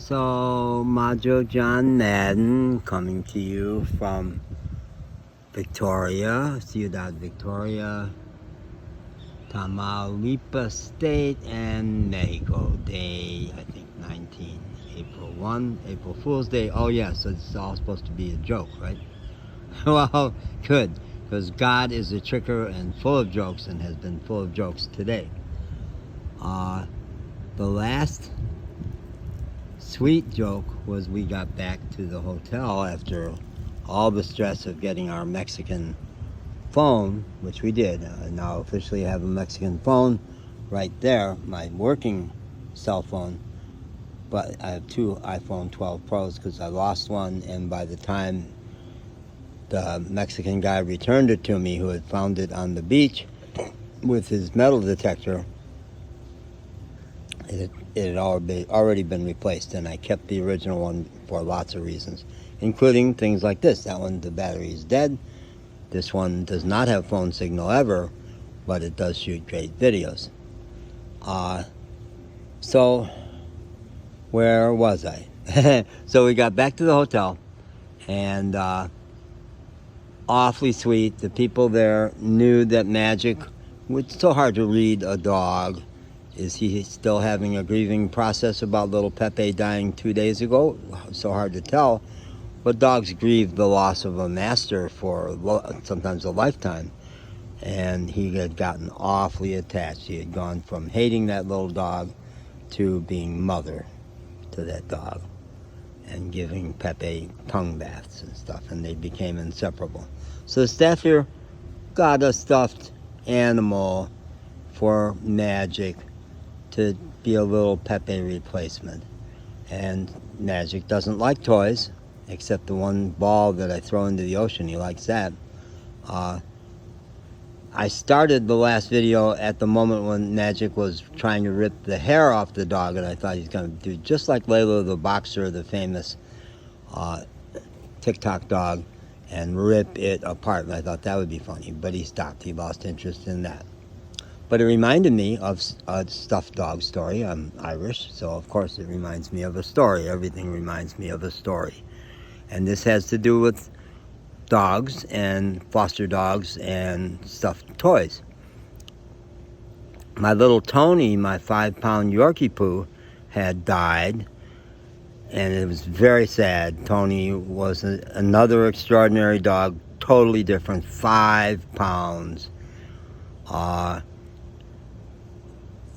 So, Majo John Madden coming to you from Victoria, Ciudad Victoria, Tamaulipas State, and Mexico. Day, I think, 19, April 1, April Fool's Day. Oh, yeah, so it's all supposed to be a joke, right? Well, good, because God is a tricker and full of jokes and has been full of jokes today. The last sweet joke was we got back to the hotel after all the stress of getting our Mexican phone, which we did. Now officially have a Mexican phone right there, my working cell phone, but I have two iPhone 12 Pros because I lost one, and by the time the Mexican guy returned it to me, who had found it on the beach with his metal detector, it had already been replaced, and I kept the original one for lots of reasons, including things like this. That one, the battery is dead. This one does not have phone signal ever, but it does shoot great videos. So, where was I? So we got back to the hotel, and awfully sweet. The people there knew that Magic, it's so hard to read a dog. Is he still having a grieving process about little Pepe dying 2 days ago? So hard to tell. But dogs grieve the loss of a master for sometimes a lifetime. And he had gotten awfully attached. He had gone from hating that little dog to being mother to that dog and giving Pepe tongue baths and stuff. And they became inseparable. So the staff here got a stuffed animal for Magic to be a little Pepe replacement. And Magic doesn't like toys, except the one ball that I throw into the ocean. He likes that. I started the last video at the moment when Magic was trying to rip the hair off the dog, and I thought he's going to do just like Layla the boxer, the famous TikTok dog, and rip it apart. And I thought that would be funny, but he stopped. He lost interest in that. But it reminded me of a stuffed dog story. I'm Irish, so of course it reminds me of a story. Everything reminds me of a story. And this has to do with dogs and foster dogs and stuffed toys. My little Tony, my 5-pound Yorkie poo, had died, and it was very sad. Tony was another extraordinary dog, totally different, 5 pounds.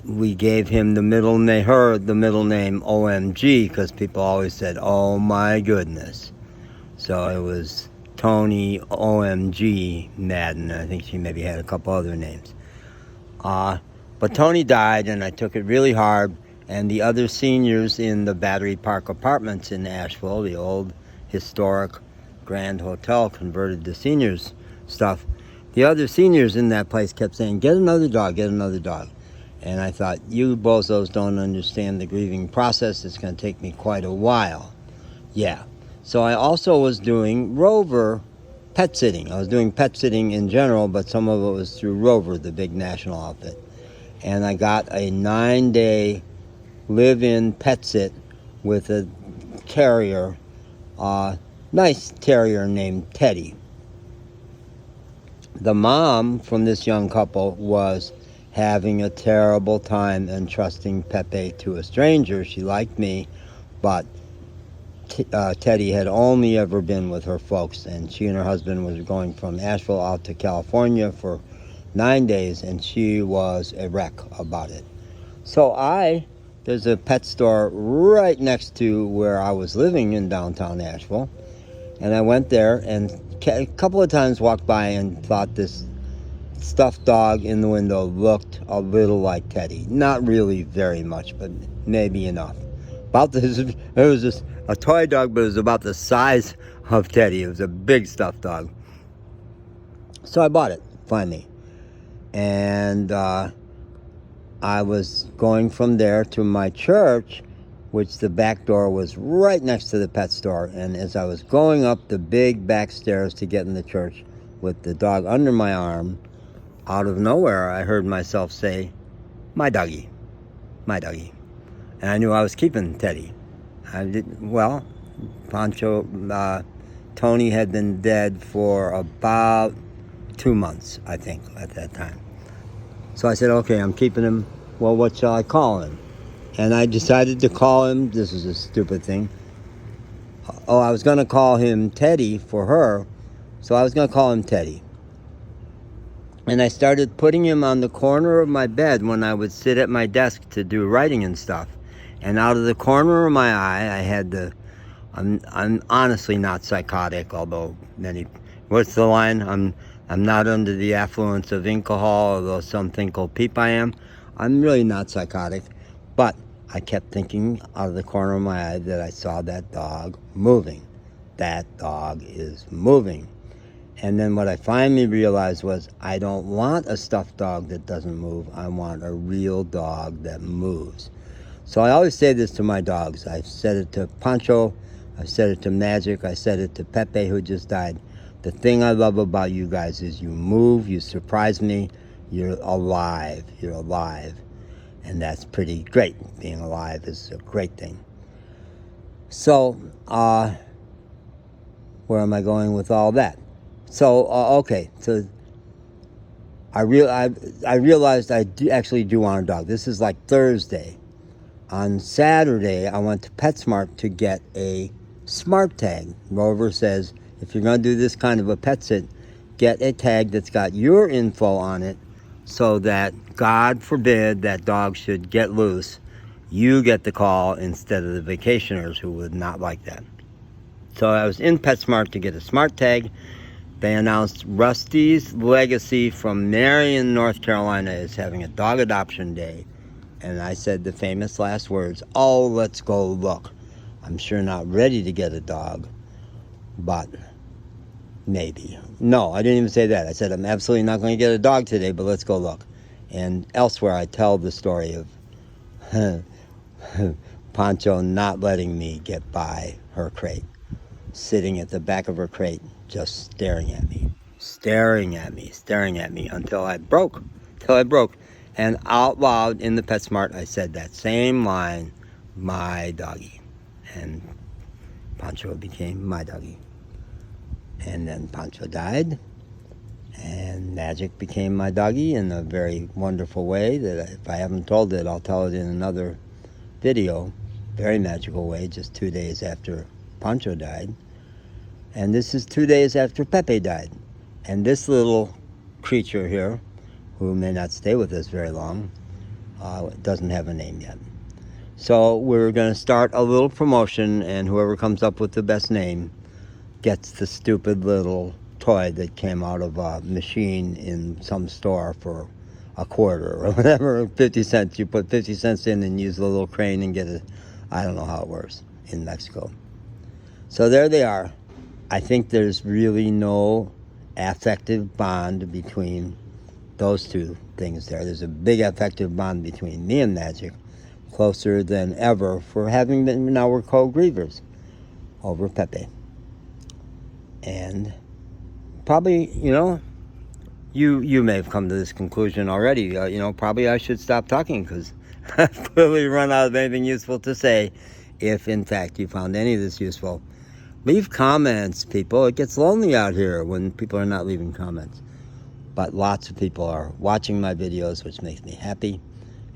We gave him the middle name OMG, because people always said, oh my goodness. So it was Tony OMG Madden. I think she maybe had a couple other names. But Tony died, and I took it really hard. And the other seniors in the Battery Park Apartments in Asheville, the old historic Grand Hotel converted to seniors stuff, the other seniors in that place kept saying, get another dog, get another dog. And I thought, you bozos don't understand the grieving process. It's going to take me quite a while. Yeah. So I also was doing Rover pet sitting. I was doing pet sitting in general, but some of it was through Rover, the big national outfit. And I got a 9-day live-in pet sit with a terrier, nice terrier named Teddy. The mom from this young couple was having a terrible time entrusting Pepe to a stranger. She liked me, but Teddy had only ever been with her folks, and she and her husband was going from Asheville out to California for 9 days, and she was a wreck about it. So there's a pet store right next to where I was living in downtown Asheville, and I went there and a couple of times walked by and thought this stuffed dog in the window looked a little like Teddy. Not really very much, but maybe enough. It was just a toy dog, but it was about the size of Teddy. It was a big stuffed dog. So I bought it, finally. And I was going from there to my church, which the back door was right next to the pet store. And as I was going up the big back stairs to get in the church with the dog under my arm, out of nowhere, I heard myself say, my doggy, my doggy. And I knew I was keeping Teddy. I didn't, well, Pancho, Tony had been dead for about 2 months, I think, at that time. So I said, okay, I'm keeping him. Well, what shall I call him? And I decided to call him, this is a stupid thing. Oh, I was going to call him Teddy for her, so I was going to call him Teddy. And I started putting him on the corner of my bed when I would sit at my desk to do writing and stuff. And out of the corner of my eye, I had the, I'm honestly not psychotic, although what's the line? I'm not under the affluence of alcohol, although some think old peep I am. I'm really not psychotic, but I kept thinking out of the corner of my eye that I saw that dog moving. That dog is moving. And then what I finally realized was I don't want a stuffed dog that doesn't move. I want a real dog that moves. So I always say this to my dogs. I've said it to Pancho. I've said it to Magic. I said it to Pepe, who just died. The thing I love about you guys is you move, you surprise me, you're alive. You're alive. And that's pretty great. Being alive is a great thing. So, where am I going with all that? So, okay, so I realized I actually do want a dog. This is like Thursday. On Saturday, I went to PetSmart to get a smart tag. Rover says, if you're going to do this kind of a pet sit, get a tag that's got your info on it so that, God forbid, that dog should get loose. You get the call instead of the vacationers who would not like that. So I was in PetSmart to get a smart tag. They announced Rusty's Legacy from Marion, North Carolina is having a dog adoption day. And I said the famous last words, oh, let's go look. I'm sure not ready to get a dog, but maybe. No, I didn't even say that. I said I'm absolutely not going to get a dog today, but let's go look. And elsewhere I tell the story of Pancho not letting me get by her crate, sitting at the back of her crate, just staring at me until I broke. And out loud in the PetSmart, I said that same line, my doggy. And Pancho became my doggy. And then Pancho died, and Magic became my doggy in a very wonderful way that if I haven't told it, I'll tell it in another video. Very magical way, just 2 days after Pancho died. And this is 2 days after Pepe died. And this little creature here, who may not stay with us very long, doesn't have a name yet. So we're going to start a little promotion, and whoever comes up with the best name gets the stupid little toy that came out of a machine in some store for a quarter or whatever, 50 cents. You put 50 cents in and use the little crane and get it. I don't know how it works in Mexico. So there they are. I think there's really no affective bond between those two things there. There's a big affective bond between me and Magic, closer than ever for having been, now we're co-grievers over Pepe. And probably, you may have come to this conclusion already. Probably I should stop talking because I've clearly run out of anything useful to say. If, in fact, you found any of this useful, leave comments, people. It gets lonely out here when people are not leaving comments. But lots of people are watching my videos, which makes me happy.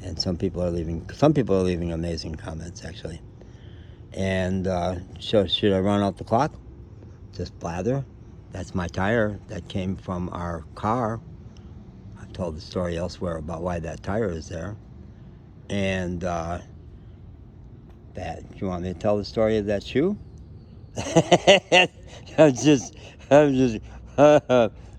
And some people are leaving amazing comments, actually. And so should I run out the clock? Just blather. That's my tire that came from our car. I've told the story elsewhere about why that tire is there. And that, you want me to tell the story of that shoe?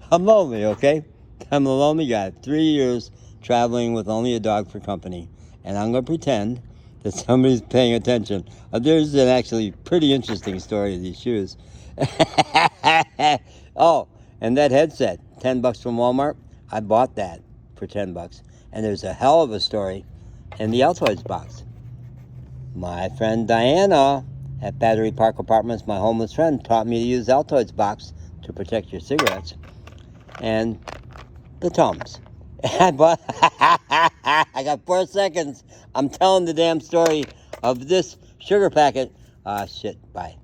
I'm lonely, okay? I'm a lonely guy. 3 years traveling with only a dog for company. And I'm going to pretend that somebody's paying attention. There's an actually pretty interesting story of these shoes. Oh, and that headset, $10 from Walmart. I bought that for $10. And there's a hell of a story in the Altoids box. My friend Diana at Battery Park Apartments, my homeless friend, taught me to use Altoids box to protect your cigarettes and the Tums. I got 4 seconds. I'm telling the damn story of this sugar packet Shit, bye.